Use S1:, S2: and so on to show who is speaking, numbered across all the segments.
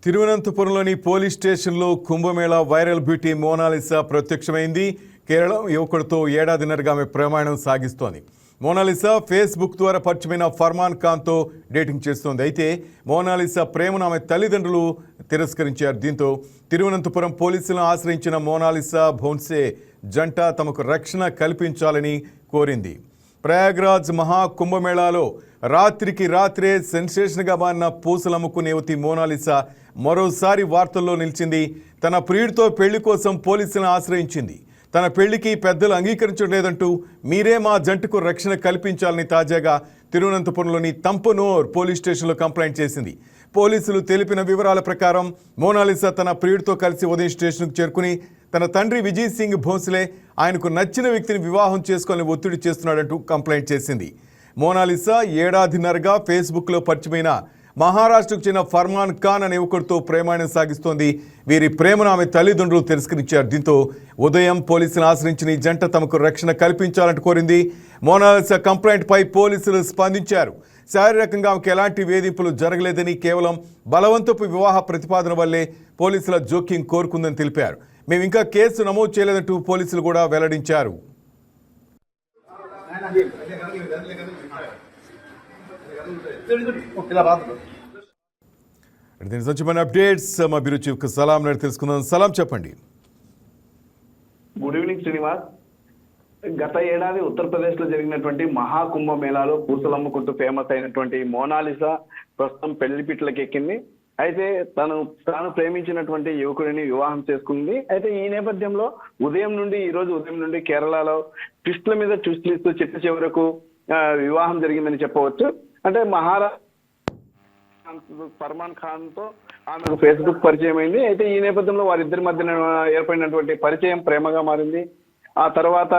S1: తిరువనంతపురంలోని police స్టేషన్లో Kumbh Mela viral beauty Mona Lisa ప్రత్యక్షమైంది. కేరళ యువకుడితో ఏడాదిన్నరగా ఆమె ప్రయాణం సాగిస్తోంది. మోనాలిసా ఫేస్బుక్ ద్వారా పరిచయమైన ఫర్మాన్ ఖాన్తో డేటింగ్ చేస్తోంది. అయితే మోనాలిసా ప్రేమను ఆమె తల్లిదండ్రులు తిరస్కరించారు. దీంతో తిరువనంతపురం పోలీసులను ఆశ్రయించిన మోనాలిసా భోన్సే జంట తమకు రక్షణ కల్పించాలని కోరింది. ప్రయాగ్రాజ్ మహా కుంభమేళాలో రాత్రికి రాత్రే సెన్సేషన్గా మారిన పూసలమ్ముకునే యువతి మోనాలిసా మరోసారి వార్తల్లో నిలిచింది. తన ప్రియుడితో పెళ్లి కోసం పోలీసులను ఆశ్రయించింది. తన పెళ్లికి పెద్దలు అంగీకరించలేదంటూ మీరే మా జంటకు రక్షణ కల్పించాలని తాజాగా తిరువనంతపురంలోని తంపనోర్ పోలీస్ స్టేషన్లో కంప్లైంట్ చేసింది. పోలీసులు తెలిపిన వివరాల ప్రకారం మోనాలిసా తన ప్రియుడితో కలిసి ఉదయం స్టేషన్కు చేరుకుని తన తండ్రి విజయ్ సింగ్ భోన్స్లే ఆయనకు నచ్చిన వ్యక్తిని వివాహం చేసుకోవాలని ఒత్తిడి చేస్తున్నాడంటూ కంప్లైంట్ చేసింది. మోనాలిసా ఏడాదిన్నరగా ఫేస్బుక్లో పరిచయమైన మహారాష్ట్రకు చెందిన ఫర్మాన్ ఖాన్ అనే యువకుడితో ప్రేమాయణం సాగిస్తోంది. వీరి ప్రేమను ఆమె తల్లిదండ్రులు తిరస్కరించారు. దీంతో ఉదయం పోలీసులను ఆశ్రయించిన ఈ జంట తమకు రక్షణ కల్పించాలంటూ కోరింది. మోనాలిసా కంప్లైంట్పై పోలీసులు స్పందించారు. శారీరకంగా ఆమెకు ఎలాంటి వేధింపులు జరగలేదని, కేవలం బలవంతపు వివాహ ప్రతిపాదన వల్లే పోలీసుల జోక్యం కోరుకుందని తెలిపారు. మేము ఇంకా కేసు నమోదు చేయలేదంటూ పోలీసులు కూడా వెల్లడించారు. దీనికి సంబంధించిన అప్డేట్స్ మా బ్యూరో చీఫ్ సలాం నాయుడు తెలుసుకుందాం. సలాం, చెప్పండి.
S2: Good evening Srinivas. గత ఏడాది ఉత్తరప్రదేశ్ లో జరిగినటువంటి మహాకుంభ మేళాలో పూసలమ్ముకుంటూ ఫేమస్ అయినటువంటి మోనాలిసా ప్రస్తుతం పెళ్లిపీటలకు ఎక్కింది. అయితే తాను ప్రేమించినటువంటి యువకుడిని వివాహం చేసుకుంది. అయితే ఈ నేపథ్యంలో ఈ రోజు ఉదయం నుండి కేరళలో ట్విస్ట్ల మీద ట్విస్ట్లు ఇస్తూ చిట్ట చివరకు వివాహం జరిగిందని చెప్పవచ్చు. అంటే ఫర్మాన్ ఖాన్ తో ఆమెకు ఫేస్బుక్ పరిచయం అయింది. అయితే ఈ నేపథ్యంలో వారిద్దరి మధ్యన ఏర్పడినటువంటి పరిచయం ప్రేమగా మారింది. ఆ తర్వాత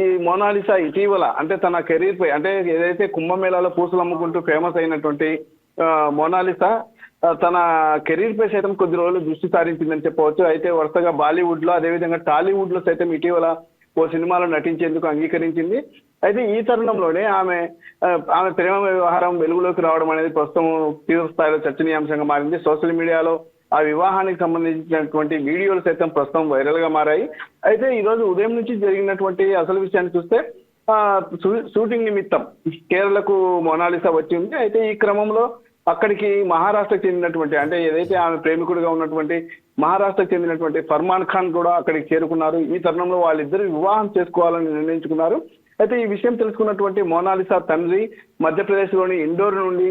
S2: ఈ మోనాలిసా ఇటీవల అంటే తన కెరీర్ పై, అంటే ఏదైతే కుంభమేళాలో పూసలు అమ్ముకుంటూ ఫేమస్ అయినటువంటి మోనాలిసా తన కెరీర్ పై సైతం కొద్ది రోజులు దృష్టి సారించిందని చెప్పవచ్చు. అయితే వరుసగా బాలీవుడ్ లో, అదేవిధంగా టాలీవుడ్ లో సైతం ఇటీవల ఓ సినిమాలో నటించేందుకు అంగీకరించింది. అయితే ఈ తరుణంలోనే ఆమె ప్రేమ వ్యవహారం వెలుగులోకి రావడం అనేది ప్రస్తుతం తీవ్ర స్థాయిలో చర్చనీయాంశంగా మారింది. సోషల్ మీడియాలో ఆ వివాహానికి సంబంధించినటువంటి వీడియోలు సైతం ప్రస్తుతం వైరల్ గా మారాయి. అయితే ఈ రోజు ఉదయం నుంచి జరిగినటువంటి అసలు విషయాన్ని చూస్తే షూటింగ్ నిమిత్తం కేరళకు మోనాలిసా వచ్చింది. అయితే ఈ క్రమంలో అక్కడికి మహారాష్ట్రకు చెందినటువంటి, అంటే ఏదైతే ఆమె ప్రేమికుడిగా ఉన్నటువంటి మహారాష్ట్రకు చెందినటువంటి ఫర్మాన్ ఖాన్ కూడా అక్కడికి చేరుకున్నారు. ఈ తరుణంలో వాళ్ళిద్దరు వివాహం చేసుకోవాలని నిర్ణయించుకున్నారు. అయితే ఈ విషయం తెలుసుకున్నటువంటి మోనాలిసా తండ్రి మధ్యప్రదేశ్లోని ఇండోర్ నుండి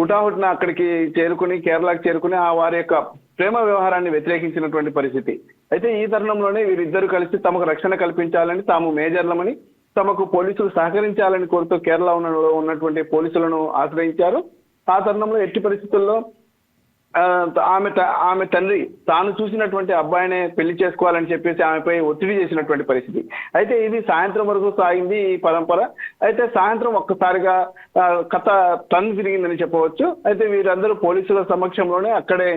S2: హుటాహుటిన అక్కడికి చేరుకుని, కేరళకు చేరుకుని వారి యొక్క ప్రేమ వ్యవహారాన్ని వ్యతిరేకించినటువంటి పరిస్థితి. అయితే ఈ తరుణంలోనే వీరిద్దరు కలిసి తమకు రక్షణ కల్పించాలని, తాము మేజర్లమని, తమకు పోలీసులు సహకరించాలని కోరుతూ కేరళలో ఉన్నటువంటి పోలీసులను ఆశ్రయించారు. ఆ తరుణంలో ఎట్టి పరిస్థితుల్లో ఆమె తండ్రి తాను చూసినటువంటి అబ్బాయినే పెళ్లి చేసుకోవాలని చెప్పేసి ఆమెపై ఒత్తిడి చేసినటువంటి పరిస్థితి. అయితే ఇది సాయంత్రం వరకు సాగింది ఈ పరంపర. అయితే సాయంత్రం ఒక్కసారిగా కథ టర్న్ తిరిగిందని చెప్పవచ్చు. అయితే వీరందరూ పోలీసుల సమక్షంలోనే అక్కడే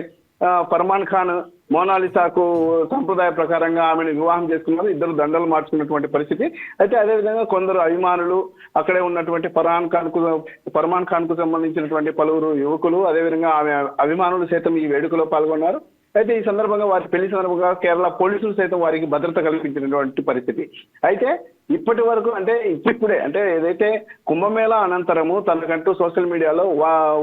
S2: ఫర్మాన్ ఖాన్ మోనాలిసాకు సంప్రదాయ ప్రకారంగా ఆమెను వివాహం చేసుకున్నారు. ఇద్దరు దండలు మార్చుకున్నటువంటి పరిస్థితి. అయితే అదేవిధంగా కొందరు అభిమానులు, అక్కడే ఉన్నటువంటి ఫర్మాన్ ఖాన్ కు సంబంధించినటువంటి పలువురు యువకులు, అదేవిధంగా ఆమె అభిమానులు సైతం ఈ వేడుకలో పాల్గొన్నారు. అయితే ఈ సందర్భంగా వారి పెళ్లి సందర్భంగా కేరళ పోలీసులు సైతం వారికి భద్రత కల్పించినటువంటి పరిస్థితి. అయితే ఇప్పటి వరకు, అంటే ఇప్పుడే, అంటే ఏదైతే కుంభమేళా అనంతరము తనకంటూ సోషల్ మీడియాలో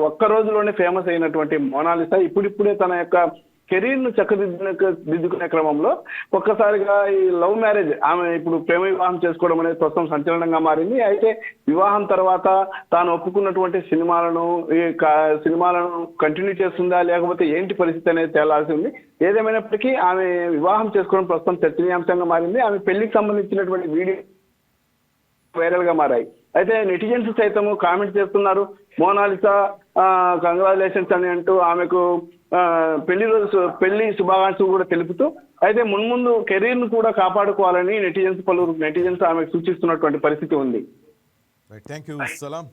S2: ఒక్క రోజులోనే ఫేమస్ అయినటువంటి మోనాలిసా ఇప్పుడిప్పుడే తన యొక్క కెరీర్ ను చక్కదిద్దుకునే క్రమంలో ఒక్కసారిగా ఈ లవ్ మ్యారేజ్, ఆమె ఇప్పుడు ప్రేమ వివాహం చేసుకోవడం అనేది ప్రస్తుతం సంచలనంగా మారింది. అయితే వివాహం తర్వాత తాను ఒప్పుకున్నటువంటి సినిమాలను కంటిన్యూ చేస్తుందా లేకపోతే ఏంటి పరిస్థితి అనేది తేలాల్సి ఉంది. ఏదేమైనప్పటికీ ఆమె వివాహం చేసుకోవడం ప్రస్తుతం చర్చనీయాంశంగా మారింది. ఆమె పెళ్లికి సంబంధించినటువంటి వీడియో వైరల్ గా మారాయి. అయితే నెటిజన్స్ సైతం కామెంట్ చేస్తున్నారు. మోనాలిసా కంగ్రాచులేషన్స్ అని అంటూ ఆమెకు పెళ్లి శుభాకాంక్షలు కూడా తెలుపుతూ, అయితే మున్ముందు కెరీర్ ను కూడా కాపాడుకోవాలని పలువురు నెటిజన్స్ ఆమెకు సూచిస్తున్నటువంటి పరిస్థితి ఉంది.
S1: Thank you Salam.